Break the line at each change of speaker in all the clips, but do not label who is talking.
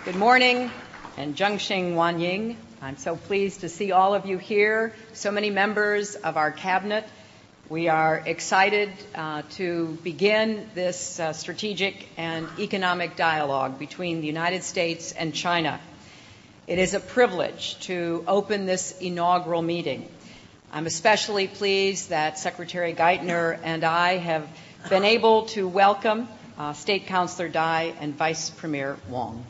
Good morning, and Zhengxing Wanying. I'm so pleased to see all of you here, so many members of our cabinet. We are excited to begin this strategic and economic dialogue between the United States and China. It is a privilege to open this inaugural meeting. I'm especially pleased that Secretary Geithner and I have been able to welcome State Councilor Dai and Vice Premier Wong.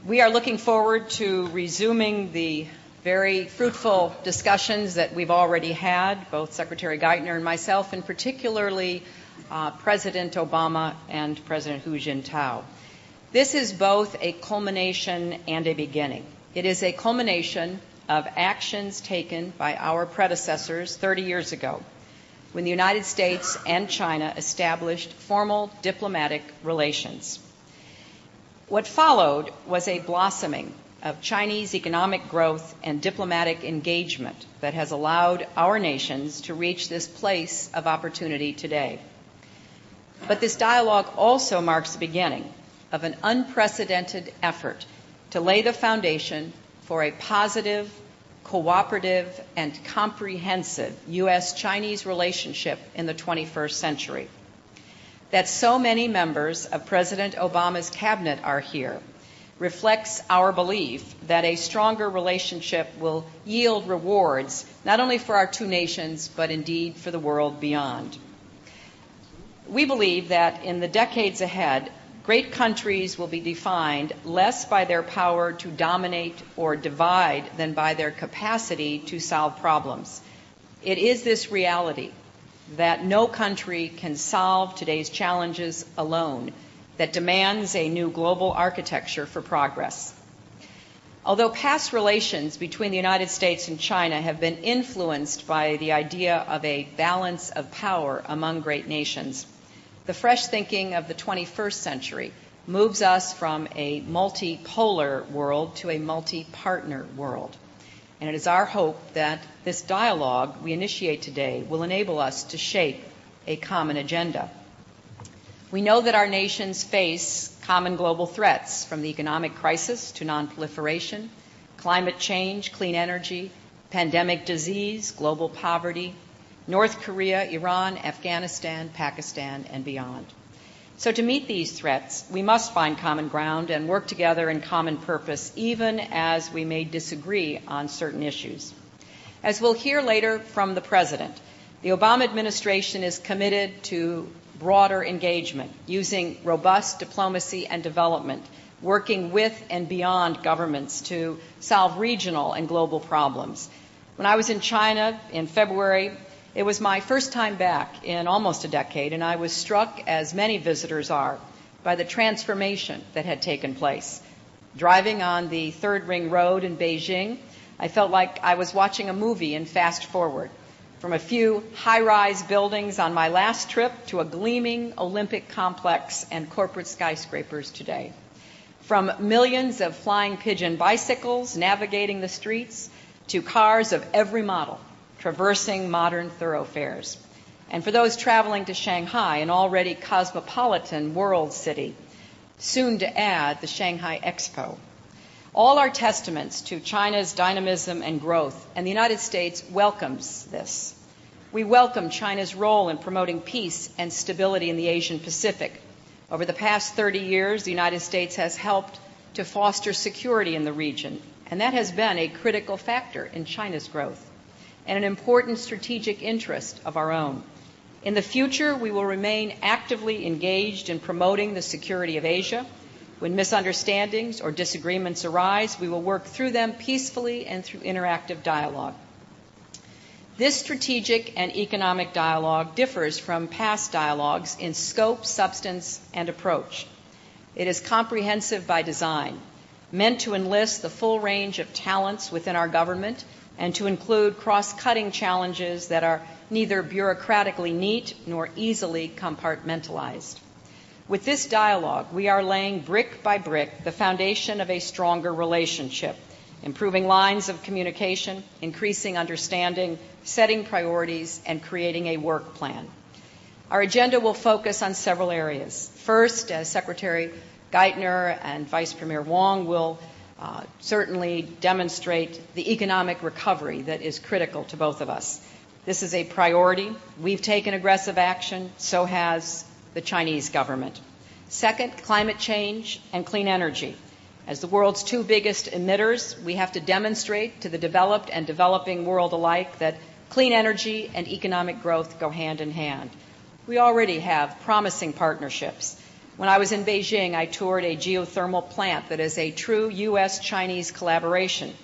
We are looking forward to resuming the very fruitful discussions that we've already had, both Secretary Geithner and myself, and particularly President Obama and President Hu Jintao. This is both a culmination and a beginning. It is a culmination of actions taken by our predecessors 30 years ago, when the United States and China established formal diplomatic relations. What followed was a blossoming of Chinese economic growth and diplomatic engagement that has allowed our nations to reach this place of opportunity today. But this dialogue also marks the beginning of an unprecedented effort to lay the foundation for a positive, cooperative, and comprehensive U.S.-Chinese relationship in the 21st century. That so many members of President Obama's cabinet are here reflects our belief that a stronger relationship will yield rewards not only for our two nations, but indeed for the world beyond. We believe that in the decades ahead, great countries will be defined less by their power to dominate or divide than by their capacity to solve problems. It is this reality that no country can solve today's challenges alone that demands a new global architecture for progress. Although past relations between the United States and China have been influenced by the idea of a balance of power among great nations, the fresh thinking of the 21st century moves us from a multipolar world to a multi-partner world. And it is our hope that this dialogue we initiate today will enable us to shape a common agenda. We know that our nations face common global threats, from the economic crisis to nonproliferation, climate change, clean energy, pandemic disease, global poverty, North Korea, Iran, Afghanistan, Pakistan, and beyond. So to meet these threats, we must find common ground and work together in common purpose, even as we may disagree on certain issues. As we'll hear later from the President, the Obama administration is committed to broader engagement, using robust diplomacy and development, working with and beyond governments to solve regional and global problems. When I was in China in February, it was my first time back in almost a decade, and I was struck, as many visitors are, by the transformation that had taken place. Driving on the Third Ring Road in Beijing, I felt like I was watching a movie in fast forward, from a few high-rise buildings on my last trip to a gleaming Olympic complex and corporate skyscrapers today. From millions of flying pigeon bicycles navigating the streets to cars of every model traversing modern thoroughfares. And for those traveling to Shanghai, an already cosmopolitan world city, soon to add the Shanghai Expo. All are testaments to China's dynamism and growth, and the United States welcomes this. We welcome China's role in promoting peace and stability in the Asian Pacific. Over the past 30 years, the United States has helped to foster security in the region, and that has been a critical factor in China's growth and an important strategic interest of our own. In the future, we will remain actively engaged in promoting the security of Asia. When misunderstandings or disagreements arise, we will work through them peacefully and through interactive dialogue. This strategic and economic dialogue differs from past dialogues in scope, substance, and approach. It is comprehensive by design, meant to enlist the full range of talents within our government and to include cross-cutting challenges that are neither bureaucratically neat nor easily compartmentalized. With this dialogue, we are laying brick by brick the foundation of a stronger relationship, improving lines of communication, increasing understanding, setting priorities, and creating a work plan. Our agenda will focus on several areas. First, as Secretary Geithner and Vice Premier Wong will certainly demonstrate the economic recovery that is critical to both of us. This is a priority. We've taken aggressive action, so has the Chinese government. Second, climate change and clean energy. As the world's two biggest emitters, we have to demonstrate to the developed and developing world alike that clean energy and economic growth go hand in hand. We already have promising partnerships. When I was in Beijing, I toured a geothermal plant that is a true U.S.-Chinese collaboration.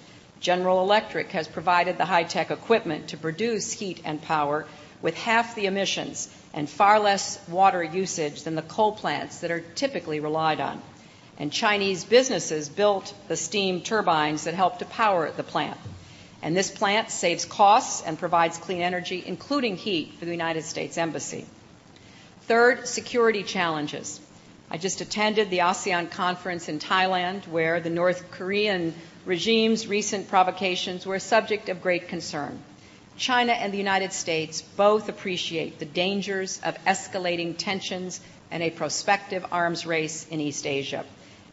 General Electric has provided the high-tech equipment to produce heat and power with half the emissions and far less water usage than the coal plants that are typically relied on. And Chinese businesses built the steam turbines that help to power the plant. And this plant saves costs and provides clean energy, including heat, for the United States Embassy. Third, security challenges. I just attended the ASEAN conference in Thailand, where the North Korean regime's recent provocations were a subject of great concern. China and the United States both appreciate the dangers of escalating tensions and a prospective arms race in East Asia.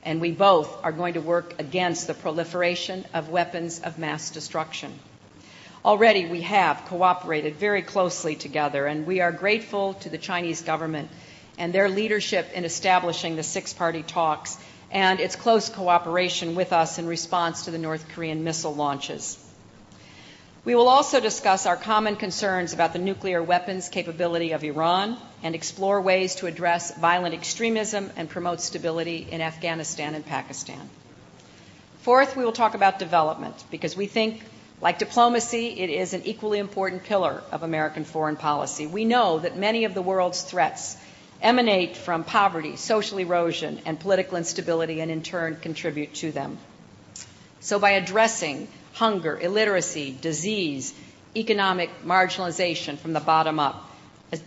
And we both are going to work against the proliferation of weapons of mass destruction. Already we have cooperated very closely together, and we are grateful to the Chinese government and their leadership in establishing the six-party talks and its close cooperation with us in response to the North Korean missile launches. We will also discuss our common concerns about the nuclear weapons capability of Iran and explore ways to address violent extremism and promote stability in Afghanistan and Pakistan. Fourth, we will talk about development, because we think, like diplomacy, it is an equally important pillar of American foreign policy. We know that many of the world's threats emanate from poverty, social erosion, and political instability, and in turn contribute to them. So by addressing hunger, illiteracy, disease, economic marginalization from the bottom up,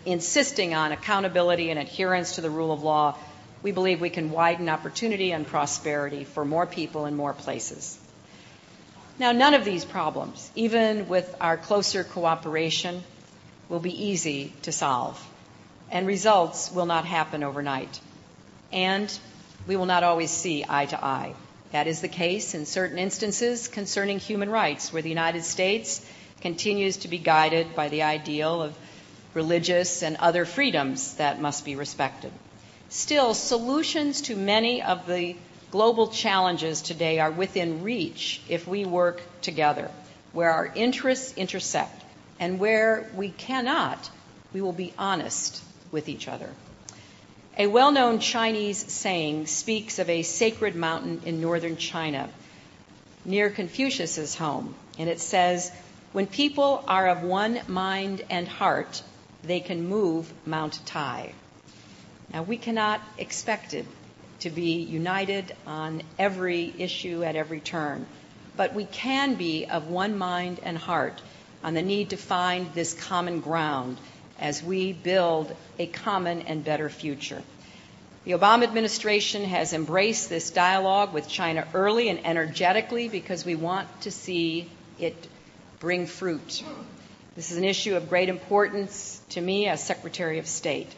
insisting on accountability and adherence to the rule of law, we believe we can widen opportunity and prosperity for more people in more places. Now, none of these problems, even with our closer cooperation, will be easy to solve. And results will not happen overnight. And we will not always see eye to eye. That is the case in certain instances concerning human rights, where the United States continues to be guided by the ideal of religious and other freedoms that must be respected. Still, solutions to many of the global challenges today are within reach if we work together. Where our interests intersect and where we cannot, we will be honest with each other. A well-known Chinese saying speaks of a sacred mountain in northern China near Confucius's home, and it says, "When people are of one mind and heart, they can move Mount Tai." Now, we cannot expect it to be united on every issue at every turn, but we can be of one mind and heart on the need to find this common ground as we build a common and better future. The Obama administration has embraced this dialogue with China early and energetically because we want to see it bring fruit. This is an issue of great importance to me as Secretary of State.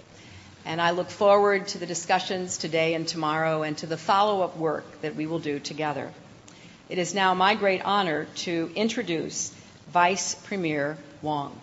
And I look forward to the discussions today and tomorrow and to the follow-up work that we will do together. It is now my great honor to introduce Vice Premier Wong.